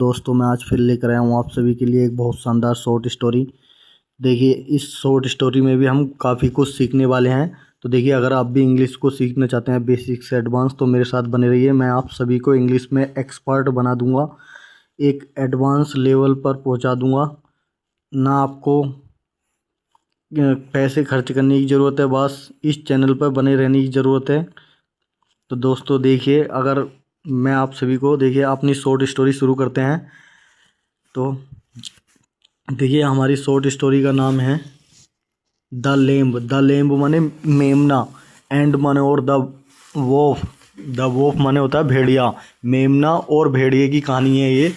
दोस्तों मैं आज फिर लेकर आया हूँ आप सभी के लिए एक बहुत शानदार शॉर्ट स्टोरी। देखिए इस शॉर्ट स्टोरी में भी हम काफ़ी कुछ सीखने वाले हैं। तो देखिए अगर आप भी इंग्लिश को सीखना चाहते हैं बेसिक से एडवांस तो मेरे साथ बने रहिए। मैं आप सभी को इंग्लिश में एक्सपर्ट बना दूंगा, एक एडवांस लेवल पर पहुंचा दूंगा। ना आपको पैसे खर्च करने की ज़रूरत है, बस इस चैनल पर बने रहने की ज़रूरत है। तो दोस्तों देखिए अगर मैं आप सभी को देखिए अपनी शॉर्ट स्टोरी शुरू करते हैं। तो देखिए हमारी शॉर्ट स्टोरी का नाम है द लेम्ब। द लेम्ब माने मेमना, एंड माने और द वोफ। द वोफ माने होता है भेड़िया। मेमना और भेड़िए की कहानी है ये,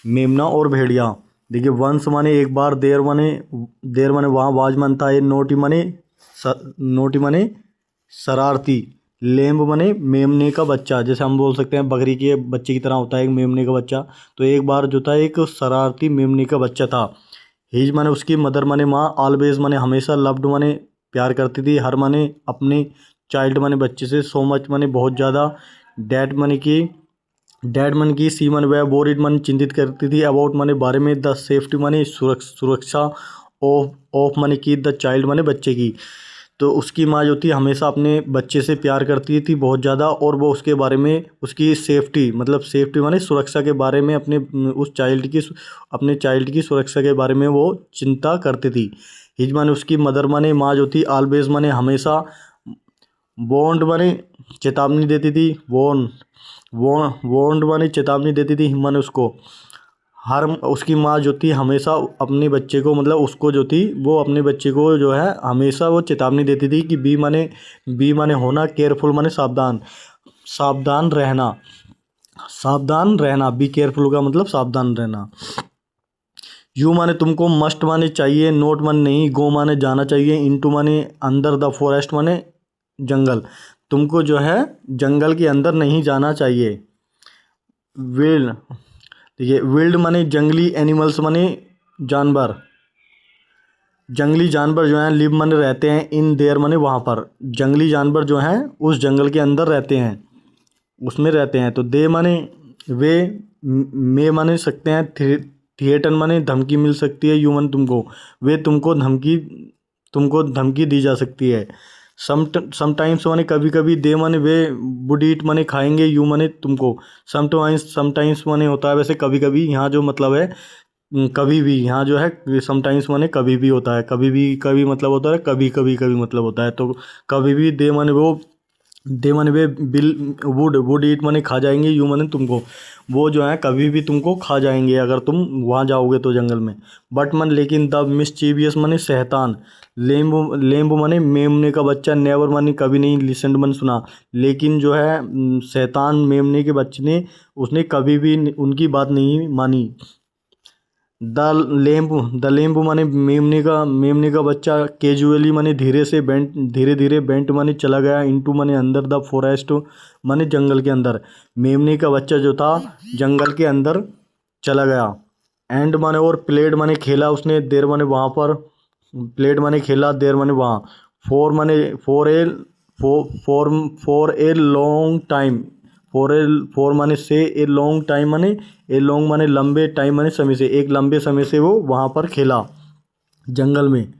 मेमना और भेड़िया। देखिए वंस माने एक बार, देर माने वहाँ वाजमान था, ये नोटी माने शरारती, लेम्ब माने मेमने का बच्चा। जैसे हम बोल सकते हैं बकरी के बच्चे की तरह होता है एक मेमने का बच्चा। तो एक बार जो था एक शरारती मेमने का बच्चा था। हिज माने उसकी, मदर माने माँ, ऑलवेज माने हमेशा, लव्ड माने प्यार करती थी, हर माने अपने, चाइल्ड माने बच्चे से, सो मच माने बहुत ज़्यादा, डैड मन की, सी मन वह, बोरिड मन चिंतित करती थी, अबाउट माने बारे में, द सेफ्टी माने सुरक्षा, ऑफ माने की, द चाइल्ड माने बच्चे की। तो उसकी माँ जो थी हमेशा अपने बच्चे से प्यार करती थी बहुत ज़्यादा, और वो उसके बारे में, उसकी सेफ्टी मतलब सेफ्टी माने सुरक्षा के बारे में, अपने चाइल्ड की सुरक्षा के बारे में वो चिंता करती थी। हिज माने उसकी, मदर माने माँ जो थी, ऑलवेज माने हमेशा, बॉन्ड माने चेतावनी देती थी, वॉन्ड माने चेतावनी देती थी, माने उसको, हर उसकी माँ जो थी हमेशा अपने बच्चे को, मतलब उसको जो थी वो अपने बच्चे को जो है हमेशा वो चेतावनी देती थी कि बी माने होना, केयरफुल माने सावधान, सावधान रहना, बी केयरफुल का मतलब सावधान रहना। यू माने तुमको, मस्ट माने चाहिए, नोट माने नहीं, गो माने जाना चाहिए, इनटू माने अंदर, द फॉरेस्ट माने जंगल, तुमको जो है जंगल के अंदर नहीं जाना चाहिए। विल्ड, देखिए विल्ड माने जंगली, एनिमल्स माने जानवर, जंगली जानवर जो हैं, लिव माने रहते हैं, इन देयर माने वहाँ पर, जंगली जानवर जो हैं उस जंगल के अंदर रहते हैं, उसमें रहते हैं। तो दे माने वे, मे माने सकते हैं, थिएटर माने धमकी मिल सकती है, यू माने तुमको, वे तुमको धमकी दी जा सकती है। समटाइम्स माने कभी कभी, दे माने वे, वुड ईट माने खाएंगे, यू माने तुमको, समटाइम्स माने होता है वैसे कभी कभी, यहाँ जो मतलब है कभी भी, यहाँ जो है समटाइम्स माने कभी भी होता है, कभी मतलब होता है, कभी मतलब होता है। तो कभी भी, दे माने वे, वुड ईट माने खा जाएंगे, यू माने तुमको, वो जो है कभी भी तुमको खा जाएंगे अगर तुम वहाँ जाओगे तो जंगल में। बट मन लेकिन, द मिस्चीवियस माने शैतान, लेम्ब माने मेमने का बच्चा, नेवर माने कभी नहीं, लिसनड मन सुना, लेकिन जो है शैतान मेमने के बच्चे ने, उसने कभी भी उनकी बात नहीं मानी। द लेम्ब माने मेमने का बच्चा, कैजुअली माने धीरे धीरे बेंट माने चला गया, इनटू माने अंदर, द फॉरेस्ट माने जंगल के अंदर, मेमने का बच्चा जो था जंगल के अंदर चला गया। एंड माने और, प्लेड माने खेला उसने, देर माने वहाँ पर, प्लेड माने खेला, देर माने वहाँ, फोर माने for a long time, four माने से, ए लॉन्ग टाइम माने, ए लॉन्ग माने लंबे, टाइम माने समय से, एक लंबे समय से वो वहाँ पर खेला जंगल में।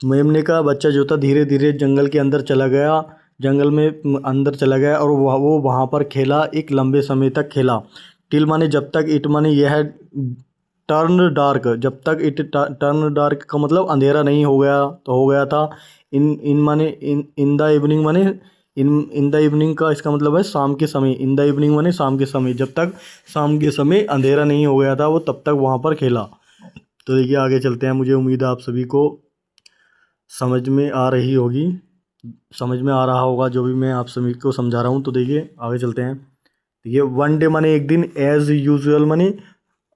मेमने का बच्चा जो था धीरे धीरे जंगल के अंदर चला गया, जंगल में अंदर चला गया, और वो वहाँ पर खेला, एक लंबे समय तक खेला। टिल माने जब तक, इट माने यह, टर्न डार्क, जब तक इट टर्न डार्क का मतलब अंधेरा नहीं हो गया, तो हो गया था। इन माने इन द इवनिंग माने, इन द इवनिंग का इसका मतलब है शाम के समय, इन द इवनिंग माने शाम के समय, जब तक शाम के समय अंधेरा नहीं हो गया था वो तब तक वहाँ पर खेला। तो देखिए आगे चलते हैं, मुझे उम्मीद है आप सभी को समझ में आ रही होगी, समझ में आ रहा होगा जो भी मैं आप सभी को समझा रहा हूँ। तो देखिए आगे चलते हैं। देखिए वन डे माने एक दिन, एज यूजुअल माने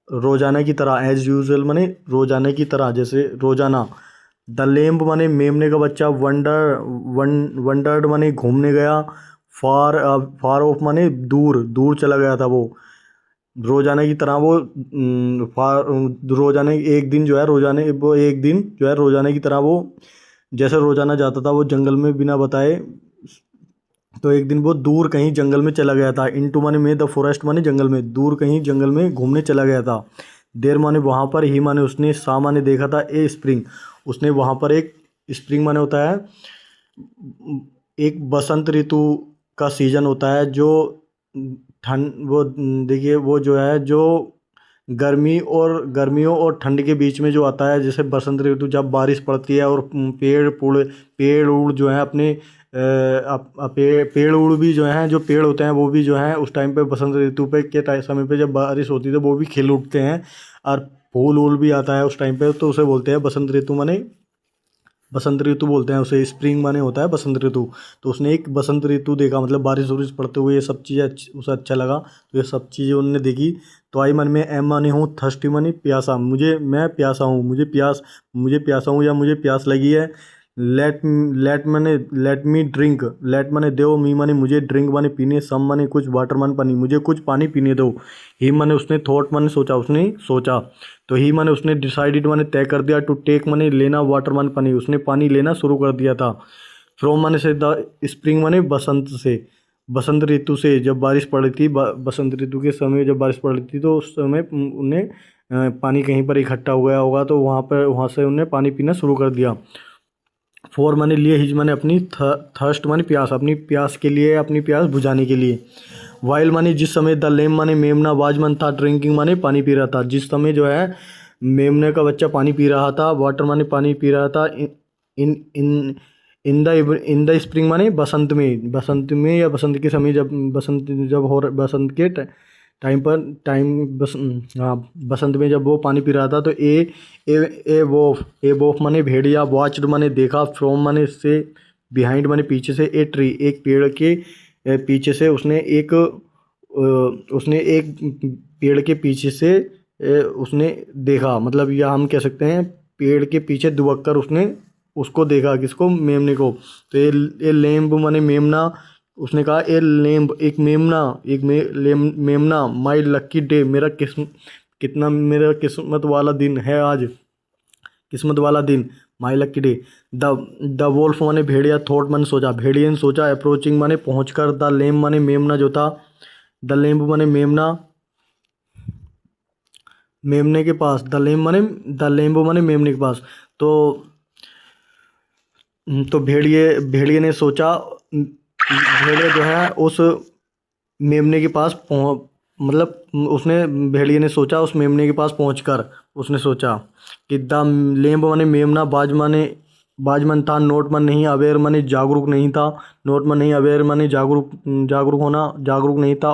रोजाना की तरह, एज यूजुअल माने रोजाना की तरह, जैसे रोजाना। द लेम्ब माने मेमने का बच्चा, वंडर्ड माने घूमने गया, फार ऑफ माने दूर दूर चला गया था वो, रोजाना की तरह वो, रोजाना एक दिन जो है, रोजाना की तरह वो, जैसे रोजाना जाता था वो जंगल में बिना बताए, तो एक दिन वो दूर कहीं जंगल में चला गया था। इनटू माने में, द फॉरेस्ट माने जंगल में, दूर कहीं जंगल में घूमने चला गया था। देर माने वहाँ पर, ही माने उसने, सा माने देखा था, ए स्प्रिंग, उसने वहाँ पर एक, स्प्रिंग माने होता है एक बसंत ऋतु का सीजन होता है, जो ठंड, वो देखिए वो जो है, जो गर्मियों और ठंड के बीच में जो आता है। जैसे बसंत ऋतु जब बारिश पड़ती है और पेड़ उड़ जो है अपने पेड़ उड़ भी जो हैं, जो पेड़ होते हैं वो भी जो हैं उस टाइम पे, बसंत ऋतु पे के समय पे जब बारिश होती है तो वो भी खिल उठते हैं। और फूल वूल भी आता है उस टाइम पे, तो उसे बोलते हैं बसंत ऋतु। माने बसंत ऋतु बोलते हैं उसे, स्प्रिंग माने होता है बसंत ऋतु। तो उसने एक बसंत ऋतु देखा, मतलब बारिश वारिश पड़ते हुए ये सब चीज़ें उसे अच्छा लगा, तो ये सब चीज़ें उन्होंने देखी। तो आई मन में, एम माने हूँ, थर्स्टी माने प्यासा, मैं प्यासा हूँ, मुझे प्यासा हूँ या मुझे प्यास लगी है। लेट मी ड्रिंक, लेट माने दो, मी माने मुझे, ड्रिंक माने पीने, सम माने कुछ, वाटर माने पानी, मुझे कुछ पानी पीने दो। ही माने उसने, थॉट माने सोचा, उसने सोचा। तो ही माने उसने, डिसाइडेड माने तय कर दिया, टू टेक माने लेना, वाटर माने पानी, उसने पानी लेना शुरू कर दिया था। फ्रॉम माने से, द स्प्रिंग माने बसंत से, बसंत ऋतु से जब बारिश पड़ी थी, बसंत ऋतु के समय जब बारिश पड़ी थी तो उस समय उन्हें पानी कहीं पर इकट्ठा हो गया होगा, तो वहाँ से उन्हें पानी पीना शुरू कर दिया। फोर माने लिए, हिज माने अपनी, थर्स्ट माने प्यास, अपनी प्यास के लिए, अपनी प्यास बुझाने के लिए। वाइल माने जिस समय, द लेम माने मेमना, वाजमन था, ड्रिंकिंग माने पानी पी रहा था, जिस समय जो है मेमने का बच्चा पानी पी रहा था, वाटर माने पानी पी रहा था, इन इन इन द स्प्रिंग माने बसंत में या बसंत के समय, जब बसंत जब हो बसंत के टाइम पर, हाँ बसंत में जब वो पानी पी रहा था। तो ए वोफ माने भेड़िया, वॉच्ड माने देखा, फ्रॉम माने से, बिहाइंड माने पीछे से, ए ट्री एक पेड़ के पीछे से, उसने एक पेड़ के पीछे से उसने देखा, मतलब यह हम कह सकते हैं पेड़ के पीछे दुबक कर उसने उसको देखा, किसको, मेमने को। तो ये लेम्ब माने मेमना, उसने कहा ए लेम्ब, एक मेमना, मेमना, माई लक्की डे, मेरा किस्मत वाला दिन है आज, किस्मत वाला दिन, माई लक्की डे। द वोल्फ माने भेड़िया, थॉट माने सोचा, भेड़िए ने सोचा, अप्रोचिंग माने पहुँच कर, द लेम्ब माने मेमना जो था, द लेम्ब माने मेमना, मेमने के पास, द लेम्ब माने मेमने के पास। तो भेड़िए ने सोचा, भेड़िया जो है उस मेमने के पास मतलब उसने, भेड़िए ने सोचा उस मेमने के पास पहुंचकर उसने सोचा कि द लेम्ब माने मेमना, बाजमन था, नोट मन नहीं, अवेयर माने जागरूक नहीं था, नोट मन नहीं, अवेयर माने जागरूक होना, जागरूक नहीं था,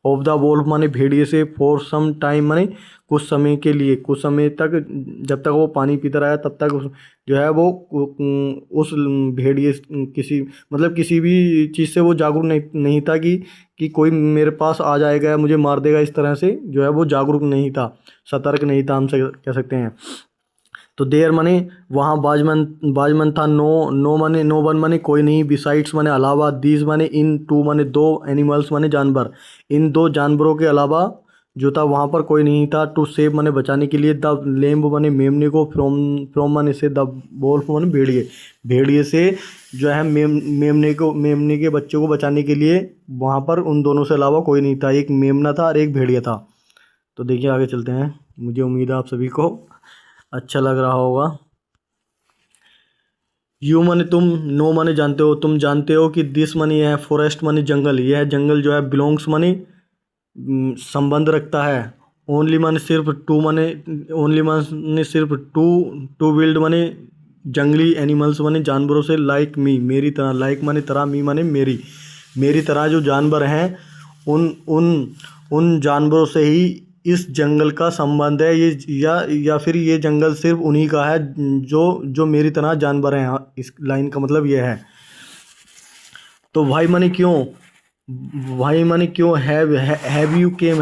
ऑफ द वोल्फ माने भेड़िए से, फॉर सम टाइम माने कुछ समय के लिए, कुछ समय तक, जब तक वो पानी पीता रहा तब तक जो है वो उस भेड़िए किसी भी चीज़ से वो जागरूक नहीं था कि कोई मेरे पास आ जाएगा या मुझे मार देगा, इस तरह से जो है वो जागरूक नहीं था, सतर्क नहीं था, हम कह सकते हैं। तो देर माने वहाँ, बाजमन था, नो वन माने कोई नहीं, बिसाइड्स माने अलावा, दीज माने इन, टू माने दो, एनिमल्स माने जानवर, इन दो जानवरों के अलावा जो था वहाँ पर कोई नहीं था। टू सेव माने बचाने के लिए, द लेम्ब माने मेमने को, फ्रॉम माने से, द वोल्फ माने भेड़िए से जो है मेमने के बच्चों को बचाने के लिए वहाँ पर उन दोनों से अलावा कोई नहीं था, एक मेमना था और एक भेड़िया था। तो देखिए आगे चलते हैं, मुझे उम्मीद है आप सभी को अच्छा लग रहा होगा। यू माने तुम, नो माने जानते हो, तुम जानते हो कि दिस माने यह है, फॉरेस्ट माने जंगल, यह जंगल जो है, बिलोंग्स माने संबंध रखता है, ओनली माने सिर्फ, टू माने ओनली माने सिर्फ, टू विल्ड माने जंगली, एनिमल्स माने जानवरों से, लाइक मी मेरी तरह, लाइक माने तरह, मी माने मेरी तरह जो जानवर हैं उन उन उन जानवरों से ही इस जंगल का संबंध है, ये या फिर ये जंगल सिर्फ उन्हीं का है जो जो मेरी तरह जानवर हैं। हाँ, इस लाइन का मतलब ये है। तो भाई माने क्यों, हैव यू केम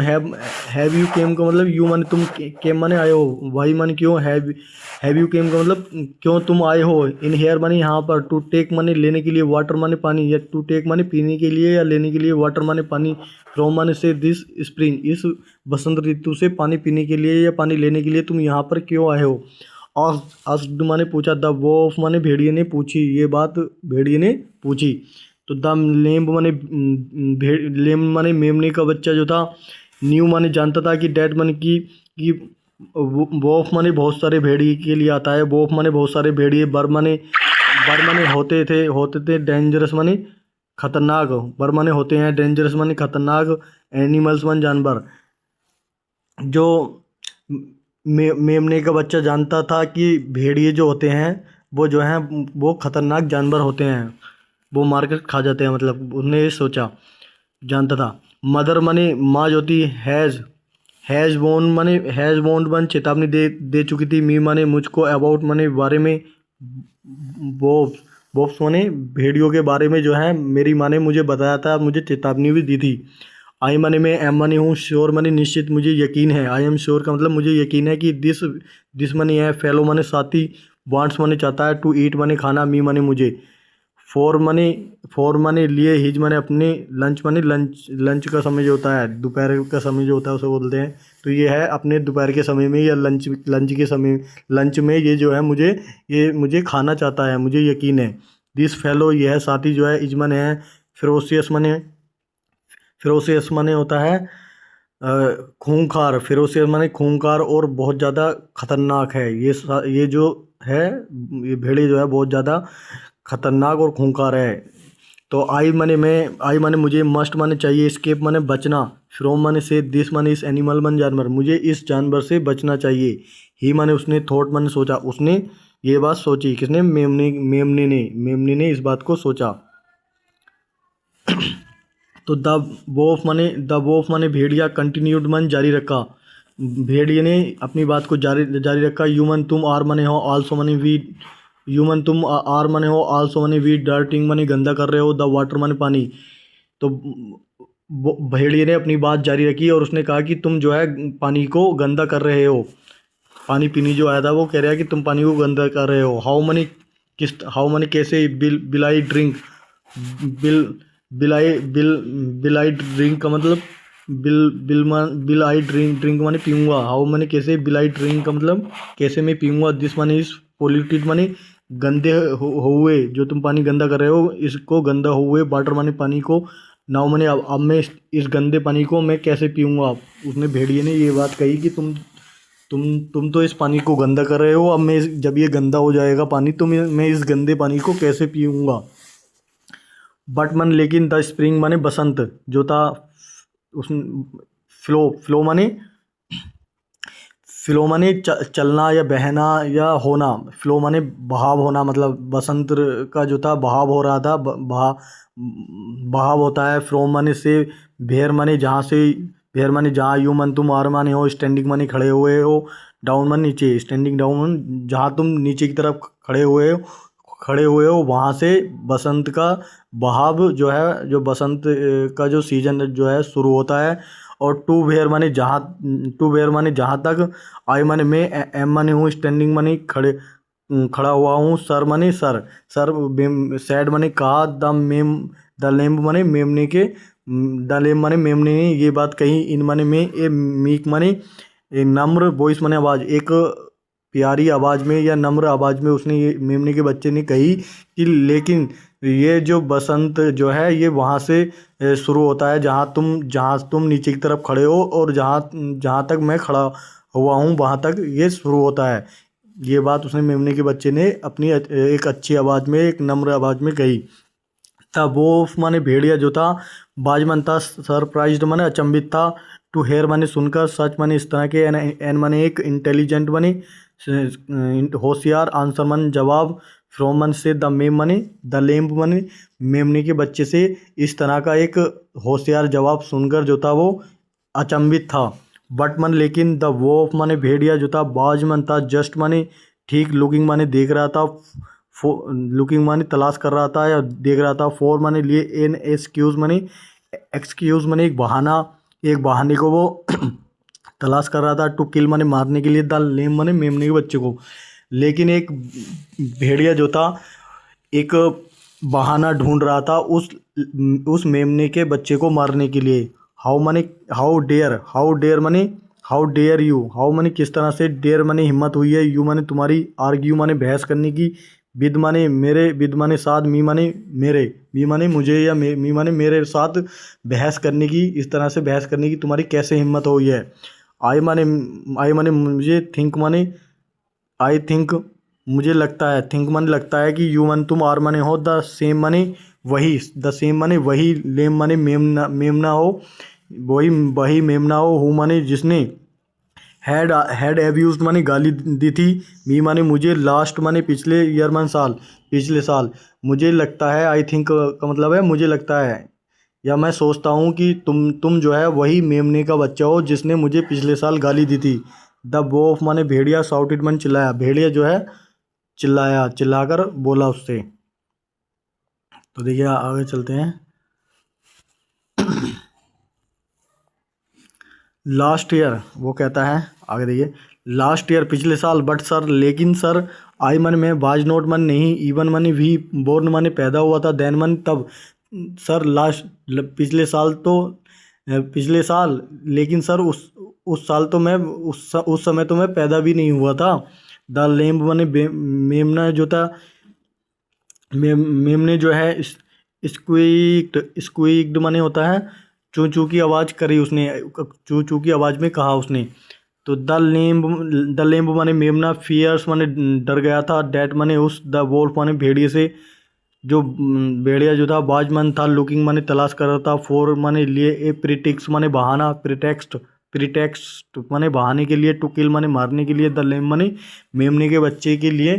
का मतलब, यू माने तुम, केम माने आए हो, भाई माने क्यों, हैव यू केम का मतलब क्यों तुम आए हो, इन हेयर माने यहाँ पर, टू टेक माने लेने के लिए, वाटर माने पानी, या टू टेक माने पीने के लिए या लेने के लिए, वाटर माने पानी, फ्रॉम माने से, दिस स्प्रिंग इस बसंत ऋतु से पानी पीने के लिए या पानी लेने के लिए तुम यहाँ पर क्यों आए हो। आस्क्ड माने पूछा, द वोल्फ माने भेड़िए ने पूछी, ये बात भेड़िए ने पूछी। तो द लेम्ब माने लेम्ब माने मेमने का बच्चा जो था, न्यू माने जानता था कि डैट माने कि वोफ माने बहुत सारे भेड़िए के लिए आता है, वोफ माने बहुत सारे भेड़िए, बर माने होते थे डेंजरस माने खतरनाक, बर माने होते हैं, डेंजरस माने खतरनाक, एनिमल्स माने जानवर। जो मेमने का बच्चा जानता था कि भेड़िए जो होते हैं वो जो हैं वो खतरनाक जानवर होते हैं, वो मार कर खा जाते हैं, मतलब उसने ये सोचा, जानता था। मदर मनी माँ जो थी, हैज़ वॉन्ट मन चेतावनी दे चुकी थी, मी माने मुझको, अबाउट माने बारे में, बॉब्स बॉब्स माने भेड़ियों के बारे में जो है मेरी माँ ने मुझे बताया था, मुझे चेतावनी भी दी थी। आई माने मैं, एम माने हूँ, श्योर माने निश्चित, मुझे यकीन है। आई एम श्योर का मतलब मुझे यकीन है कि दिस माने है, फेलो माने साथी, वांट्स माने चाहता है, टू ईट माने खाना, मी माने मुझे, फॉर माने लिए, हिज माने अपने, लंच माने लंच का समय जो होता है, दोपहर का समय जो होता है उसे बोलते हैं। तो ये है अपने दोपहर के समय में या लंच के समय, लंच में ये जो है मुझे खाना चाहता है, मुझे यकीन है। दिस फेलो, यह है साथी जो है, इजमन है, फिरोसियस माने होता है खूंखार, फिरोसियस माने खूंखार और बहुत ज़्यादा खतरनाक है। ये जो है, ये भेड़िए जो है बहुत ज़्यादा खतरनाक और खूंखार है। तो आई माने मैं, आई माने मुझे, मस्ट माने चाहिए, स्केप माने बचना, फ्रॉम माने से, दिस माने इस, एनिमल माने जानवर, मुझे इस जानवर से बचना चाहिए। ही माने उसने, थॉट माने सोचा, उसने ये बात सोची, किसने, मेमने ने इस बात को सोचा। तो द वोफ माने भेड़िया, कंटिन्यूड मन जारी रखा, भेड़िए ने अपनी बात को जारी रखा। ह्यूमन तुम, आर माने हो, आल्सो माने वी, ह्यूमन तुम आर माने हो, आल्सो माने वी, डर्टिंग माने गंदा कर रहे हो, द वाटर माने पानी। तो भेड़िए ने अपनी बात जारी रखी और उसने कहा कि तुम जो है पानी को गंदा कर रहे हो। पानी पीने जो आया था वो कह रहा है कि तुम पानी को गंदा कर रहे हो। हाउ मनी कैसे, bill I drink, bill bill I drink का मतलब, बिल आई ड्रिंक माने पीऊँगा, हाउ माने कैसे, बिल आई ड्रिंक का मतलब कैसे मैं पीऊँगा, दिस माने इस, पोल्यूटेड माने गंदे हुए, जो तुम पानी गंदा कर रहे हो इसको गंदा हुए, वाटर माने पानी को, नाउ माने अब मैं इस गंदे पानी को मैं कैसे पीऊँगा। उसने, भेड़िए ने ये बात कही कि तुम तो इस पानी को गंदा कर रहे हो, अब जब ये गंदा हो जाएगा पानी तो मैं इस गंदे पानी को कैसे पीऊँगा। बट मन लेकिन, द स्प्रिंग माने बसंत जो था, उस फ्लो माने चलना या बहना या होना, फ्लो माने बहाव होना, मतलब बसंत का जो था बहाव हो रहा था, बहाव होता है। फ्रोम माने से, भेर माने जहाँ से, भेर माने जहाँ, यू मन तुम, आर माने हो, स्टैंडिंग माने खड़े हुए हो, डाउन माने नीचे, स्टैंडिंग डाउन जहाँ तुम नीचे की तरफ खड़े हुए हो वहाँ से बसंत का बहाव जो है, जो बसंत का जो सीजन जो है शुरू होता है। और टू वेयर माने जहाँ तक, आई माने मैं, एम माने हूँ, स्टैंडिंग माने खड़ा हुआ हूँ, सर माने सर, सैड माने कहा, द लेम्ब माने मेमने के, द लेम्ब माने मेमने ने ये बात कही, इन माने में, ए मीक माने ए नम्र, वॉइस माने आवाज़, एक प्यारी आवाज़ में या नम्र आवाज़ में उसने, ये मेमने के बच्चे ने कही कि लेकिन ये जो बसंत जो है ये वहाँ से शुरू होता है जहाँ तुम नीचे की तरफ खड़े हो, और जहाँ तक मैं खड़ा हुआ हूँ वहाँ तक ये शुरू होता है। ये बात उसने, मेमने के बच्चे ने अपनी एक अच्छी आवाज़ में, एक नम्र आवाज़ में कही। था वो माने भेड़िया जो था, बाजमन था, सरप्राइज्ड माने अचंभित था, टू हेयर माने सुनकर, सच माने इस तरह के, एन माने एक, इंटेलिजेंट माने होशियार, आंसर माने जवाब, फ्रॉम मन से, द मेम माने, द लेम्ब माने मेमने के बच्चे से इस तरह का एक होशियार जवाब सुनकर जो था वो अचंभित था। बट मन लेकिन, द वोफ माने भेड़िया जो था, बाज मन था, जस्ट माने ठीक, लुकिंग माने देख रहा था, लुकिंग माने तलाश कर रहा था या देख रहा था, फोर माने लिए, एन एक्सक्यूज़ माने एक बहाने को वो तलाश कर रहा था, टू किल माने मारने के लिए, द लेम माने मेमने के बच्चे को। लेकिन एक भेड़िया जो था एक बहाना ढूंढ रहा था उस मेमने के बच्चे को मारने के लिए। हाउ डेयर माने हाउ डेयर यू, हाउ माने किस तरह से, डेयर माने हिम्मत हुई है, यू माने तुम्हारी, आर्ग्यू माने बहस करने की, विद माने मेरे, विद माने साथ, मी माने मेरे, मी माने मुझे या मी माने मेरे साथ बहस करने की, इस तरह से बहस करने की तुम्हारी कैसे हिम्मत हुई है। आई माने मुझे, थिंक माने आई थिंक मुझे लगता है, थिंक माने लगता है कि, यू माने तुम, आर माने हो, द सेम माने वही, द सेम माने वही, लेम माने मेमना हो, वही वही मेमना हो, हु माने जिसने, हैड एब्यूज माने गाली दी थी, मी माने मुझे, लास्ट माने पिछले, ईयर माने साल, पिछले साल, मुझे लगता है, आई थिंक का मतलब है मुझे लगता है या मैं सोचता हूँ कि तुम जो है वही मेमने का बच्चा हो जिसने मुझे पिछले साल गाली दी थी। द वोल्फ माने भेड़िया, साउटेड माने चिल्लाया, भेड़िया जो है चिल्लाया, चिल्लाकर बोला उससे। तो देखिए आगे चलते हैं। लास्ट ईयर वो कहता है, आगे देखिए, लास्ट ईयर पिछले साल, बट सर लेकिन सर, आई मन में, बाज नोट मन नहीं, इवन मनी भी, बोर्न माने पैदा हुआ था, देन मन तब, सर लास्ट पिछले साल तो, पिछले साल, लेकिन सर उस साल तो मैं, उस समय तो मैं पैदा भी नहीं हुआ था। द लेम्ब माने मेमना जो था, मेमने जो है स्क्वीक्ड माने होता है चू चू की आवाज़ करी उसने, चू चू की आवाज़ में कहा उसने। तो द लेम्ब माने मेमना, फियर्स माने डर गया था, डैट माने उस, द वोल्फ माने भेड़िए से, जो भेड़िया जो था, बाजमन था, लुकिंग माने तलाश कर रहा था, फोर माने लिए, ए प्रीटिक्स माने बहाना, प्रीटेक्स्ट माने बहाने के लिए, टू किल माने मारने के लिए, द लेम माने मेमने के बच्चे के लिए,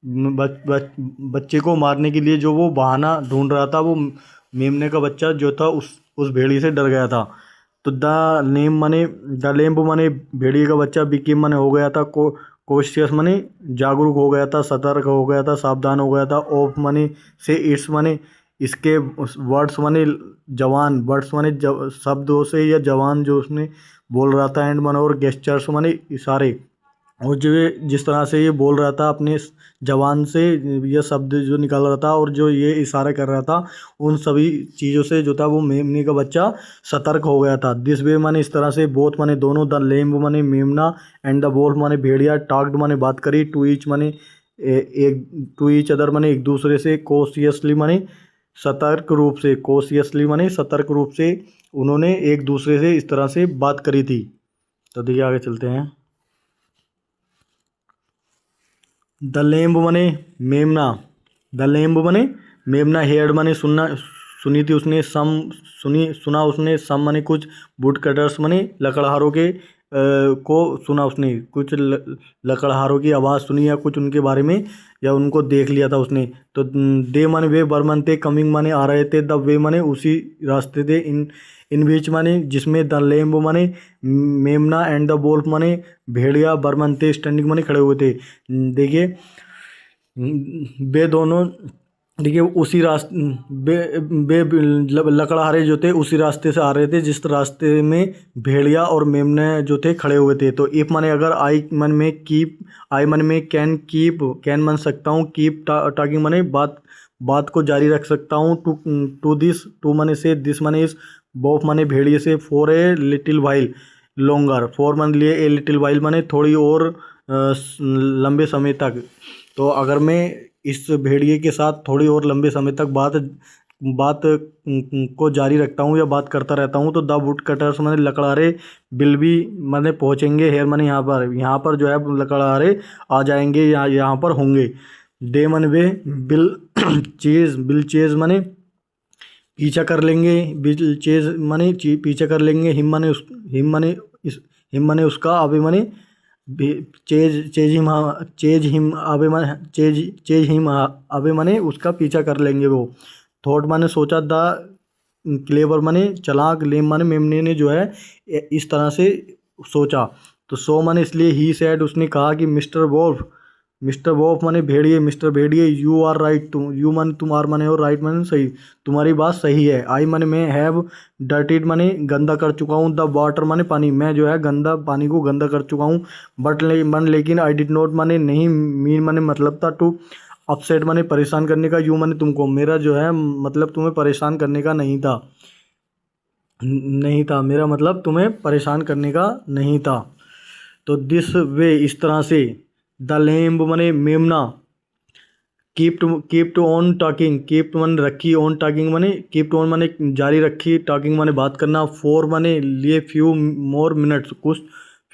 बच्चे को मारने के लिए जो वो बहाना ढूंढ रहा था, वो मेमने का बच्चा जो था उस भेड़िए से डर गया था। तो द लेम्ब माने भेड़िए का बच्चा, बिकेम माने हो गया था, कॉशियस माने जागरूक हो गया था, सतर्क हो गया था, सावधान हो गया था, ऑफ माने से, इट्स माने इसके, वर्ड्स माने जवान, वर्ड्स माने शब्दों से या जवान जो उसने बोल रहा था, एंड माने और गेस्चर्स माने इशारे, और जो ये जिस तरह से ये बोल रहा था अपने जवान से, ये शब्द जो निकाल रहा था और जो ये इशारा कर रहा था, उन सभी चीज़ों से जो था वो मेमने का बच्चा सतर्क हो गया था। दिस वे माने इस तरह से, बोथ माने दोनों, द लेम्ब माने मेमना, एंड द वोल्फ माने भेड़िया, टॉक्ड माने बात करी, टू ईच माने एक, टू ईच अदर माने एक दूसरे से, कॉशियसली माने सतर्क रूप से, कॉशियसली माने सतर्क रूप से उन्होंने एक दूसरे से इस तरह से बात करी थी। तो देखिए आगे चलते हैं। द लेम्ब मने मेमना, द लेम्ब मने मेमना, हेड मने सुनना, सुनी थी उसने, सुना उसने, सम मने कुछ, वुड कटर्स मने लकड़हारों के को सुना उसने, कुछ लकड़हारों की आवाज़ सुनी या कुछ उनके बारे में, या उनको देख लिया था उसने। तो दे माने वे, बर्मन थे, कमिंग माने आ रहे थे, द वे माने उसी रास्ते थे, इन बीच माने जिसमें, द लेम्ब माने मेमना, एंड द वोल्फ माने भेड़िया, बर्मन थे, स्टैंडिंग माने खड़े हुए थे। देखिए वे दोनों, देखिए उसी रास्ते, लकड़हारे जो थे उसी रास्ते से आ रहे थे जिस रास्ते में भेड़िया और मेमने जो थे खड़े हुए थे। तो इफ माने अगर, आई मन में कीप, आई मन में कैन, कीप कैन मन सकता हूँ, कीप टॉकिंग माने बात को जारी रख सकता हूँ, टू दिस, टू माने से, दिस माने इस, बोफ माने भेड़िए से, for a little while longer, for मान लिए, ए लिटिल वाइल माने थोड़ी और लंबे समय तक। तो अगर मैं इस भेड़िए के साथ थोड़ी और लंबे समय तक बात को जारी रखता हूँ या बात करता रहता हूँ, तो द वुड कटर्स माने लकड़हारे, बिल भी माने पहुँचेंगे, हेयर माने यहाँ पर जो है लकड़हारे आ जाएंगे, यहाँ पर होंगे। दे मन वे, बिल बिल चेज माने पीछा कर लेंगे, बिल चेज माने पीछा कर लेंगे, हिम माने उसका, अबे माने चेज हिम अबे माने चेज हिम अबे माने उसका पीछा कर लेंगे वो। थॉट माने सोचा, द क्लेवर माने चालाक, लेम माने मेमने ने जो है इस तरह से सोचा। तो सो माने इसलिए, ही सेड उसने कहा कि, मिस्टर वॉल्फ माने भेड़िए, मिस्टर भेड़िए, यू आर राइट, यू माने तुम, आर माने और राइट माने सही, तुम्हारी बात सही है। आई माने मैं, हैव डर्टिड माने गंदा कर चुका हूँ, द वाटर माने पानी, मैं जो है पानी को गंदा कर चुका हूँ, लेकिन आई डिड नॉट माने नहीं, मीन माने मतलब था, टू अपसेट माने परेशान करने का, यू माने तुमको, मेरा जो है मतलब तुम्हें परेशान करने का नहीं था, मेरा मतलब तुम्हें परेशान करने का नहीं था। तो दिस वे इस तरह से, द लेम्ब माने मेमना, keep to on talking, keep माने रखी, ऑन टॉकिंग माने कीप टू ऑन माने जारी रखी, टॉकिंग माने बात करना, फॉर माने लिए, फ्यू मोर मिनट्स कुछ,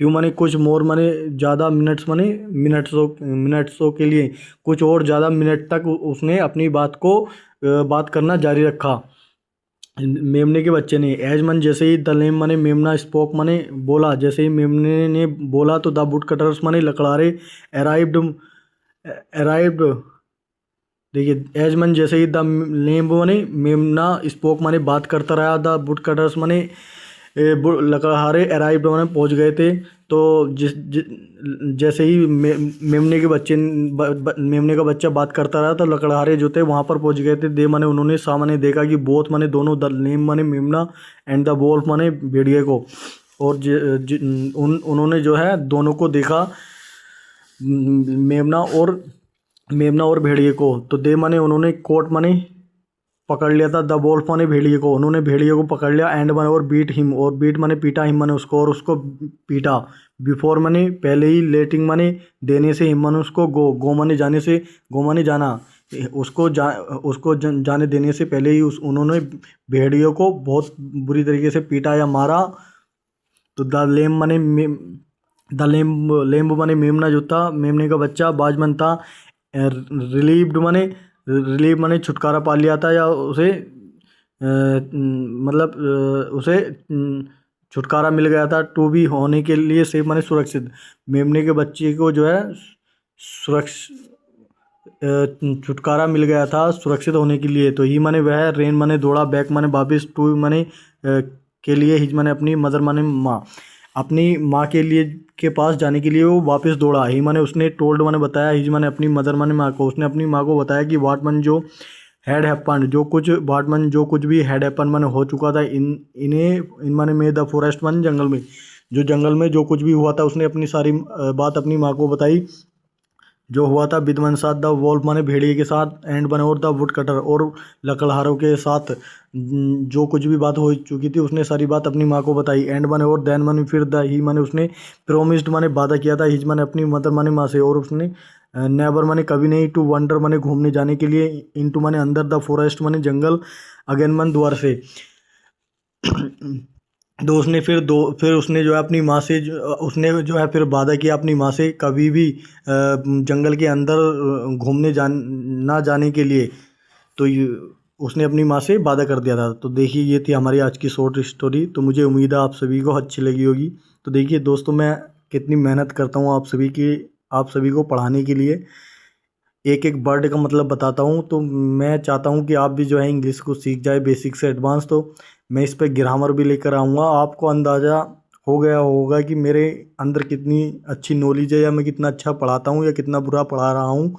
फ्यू माने कुछ, मोर माने ज़्यादा, मिनट्स माने मिनट्सों के लिए, कुछ और ज़्यादा मिनट तक उसने अपनी बात को बात करना जारी रखा। मेमने के बच्चे ने, एज मन जैसे ही, द लेम माने मेमना, स्पोक माने बोला, जैसे ही मेमने ने बोला तो द वुड कटर्स माने लकड़हारे, अराइव्ड, देखिए एज मन जैसे ही, द लेम्ब माने मेमना, स्पोक माने बात करता रहा, द वुड कटर्स माने लकड़हारे, अराइव्ड माने पहुंच गए थे। तो जैसे ही मेमने के बच्चे मेमने का बच्चा बात करता रहा तो लकड़हारे जो थे वहाँ पर पहुंच गए थे। दे माने उन्होंने, सा माने देखा कि बोथ माने दोनों, द लेम माने मेमना एंड द वोल्फ माने भेड़िए को, और उन्होंने जो है दोनों को देखा, मेमना और भेड़िए को। तो दे माने उन्होंने, कोट माने पकड़ लिया था, द वोल्फ माने भेड़िए को, उन्होंने भेड़िए को पकड़ लिया, एंड माने और बीट हिम, और बीट माने पीटा, हिम माने उसको, और उसको पीटा, बिफोर माने पहले ही, लेटिंग माने देने से, हिम माने उसको, गो माने जाने से, गो माने जाना, उसको जाने देने से पहले ही उन्होंने भेड़ियों को बहुत बुरी तरीके से पीटा या मारा। तो द लेम्ब माने मेमना जो था, मेमने का बच्चा, बाजमन था, रिलीव माने छुटकारा पा लिया था, या उसे मतलब उसे छुटकारा मिल गया था, टू बी होने के लिए, सेफ माने सुरक्षित, मेमने के बच्चे को जो है छुटकारा मिल गया था सुरक्षित होने के लिए। तो ही माने वह, रेन माने दौड़ा, बैक माने वापिस, टू माने के लिए, हिज माने अपनी, मदर माने माँ, अपनी माँ के लिए के पास जाने के लिए वो वापस दौड़ा। ही माने उसने, टोल्ड माने बताया, हिज माने अपनी, मदर माने माँ को, उसने अपनी माँ को बताया कि वाटमन जो हैड हैपन, जो कुछ भी हैड हैपन माने हो चुका था, इन माने में द फॉरेस्ट माने जंगल में, जो जंगल में जो कुछ भी हुआ था उसने अपनी सारी बात अपनी माँ को बताई, जो हुआ था विद साथ, द वोल्फ माने भेड़िए के साथ, एंड बने और द वुड कटर, और लकड़हारों के साथ जो कुछ भी बात हो चुकी थी उसने सारी बात अपनी माँ को बताई, एंड बने और देन माने फिर, द ही माने उसने, प्रोमिस्ड माने वादा किया था, हिज माने अपनी, मदर माने माँ से, और उसने नेवर माने कभी नहीं, टू वंडर माने घूमने जाने के लिए, इनटू माने अंदर, द फॉरेस्ट माने जंगल, अगेन मन द्वार से। तो उसने फिर उसने जो है अपनी माँ से, उसने जो है फिर वादा किया अपनी माँ से, कभी भी जंगल के अंदर घूमने ना जाने के लिए। तो उसने अपनी माँ से वादा कर दिया था। तो देखिए ये थी हमारी आज की शॉर्ट स्टोरी। तो मुझे उम्मीद है आप सभी को अच्छी लगी होगी। तो देखिए दोस्तों, मैं कितनी मेहनत करता हूँ आप सभी को पढ़ाने के लिए, एक एक वर्ड का मतलब बताता हूँ। तो मैं चाहता हूँ कि आप भी जो है इंग्लिश को सीख जाए, बेसिक से एडवांस। तो मैं इस पर ग्रामर भी लेकर आऊँगा। आपको अंदाज़ा हो गया होगा कि मेरे अंदर कितनी अच्छी नॉलेज है, या मैं कितना अच्छा पढ़ाता हूँ या कितना बुरा पढ़ा रहा हूँ।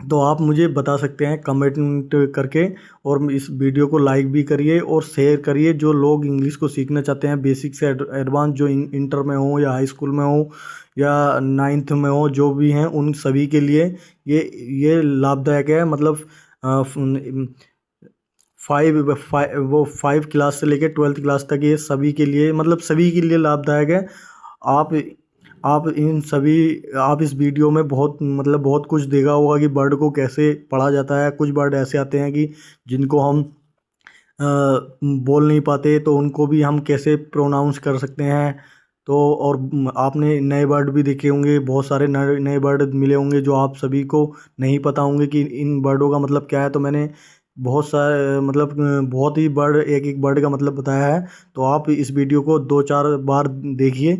तो आप मुझे बता सकते हैं कमेंट करके, और इस वीडियो को लाइक भी करिए और शेयर करिए। जो लोग इंग्लिश को सीखना चाहते हैं बेसिक से एडवांस, जो इंटर में हो या हाई स्कूल में हो या 9th में हो, जो भी हैं उन सभी के लिए ये लाभदायक है। मतलब 5 क्लास से लेकर 12th क्लास तक ये सभी के लिए, मतलब सभी के लिए लाभदायक है। आप इस वीडियो में बहुत कुछ देखा होगा कि वर्ड को कैसे पढ़ा जाता है। कुछ वर्ड ऐसे आते हैं कि जिनको हम बोल नहीं पाते, तो उनको भी हम कैसे प्रोनाउंस कर सकते हैं। तो और आपने नए वर्ड भी देखे होंगे, बहुत सारे नए वर्ड मिले होंगे जो आप सभी को नहीं पता होंगे कि इन वर्डों का मतलब क्या है। तो मैंने बहुत सारे बहुत ही वर्ड, एक एक वर्ड का मतलब बताया है। तो आप इस वीडियो को 2-4 बार देखिए,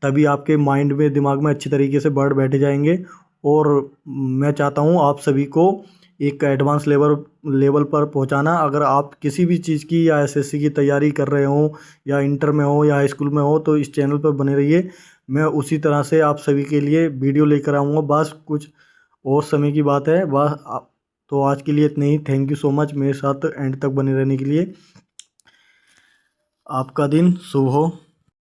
तभी आपके माइंड में, दिमाग में अच्छी तरीके से वर्ड बैठ जाएंगे। और मैं चाहता हूँ आप सभी को एक एडवांस लेवल पर पहुँचाना। अगर आप किसी भी चीज़ की या एसएससी की तैयारी कर रहे हो, या इंटर में हो या हाई स्कूल में हो, तो इस चैनल पर बने रहिए। मैं उसी तरह से आप सभी के लिए वीडियो लेकर आऊँगा। बस कुछ और समय की बात है बस। तो आज के लिए इतना ही। थैंक यू सो मच मेरे साथ एंड तक बने रहने के लिए। आपका दिन शुभ हो।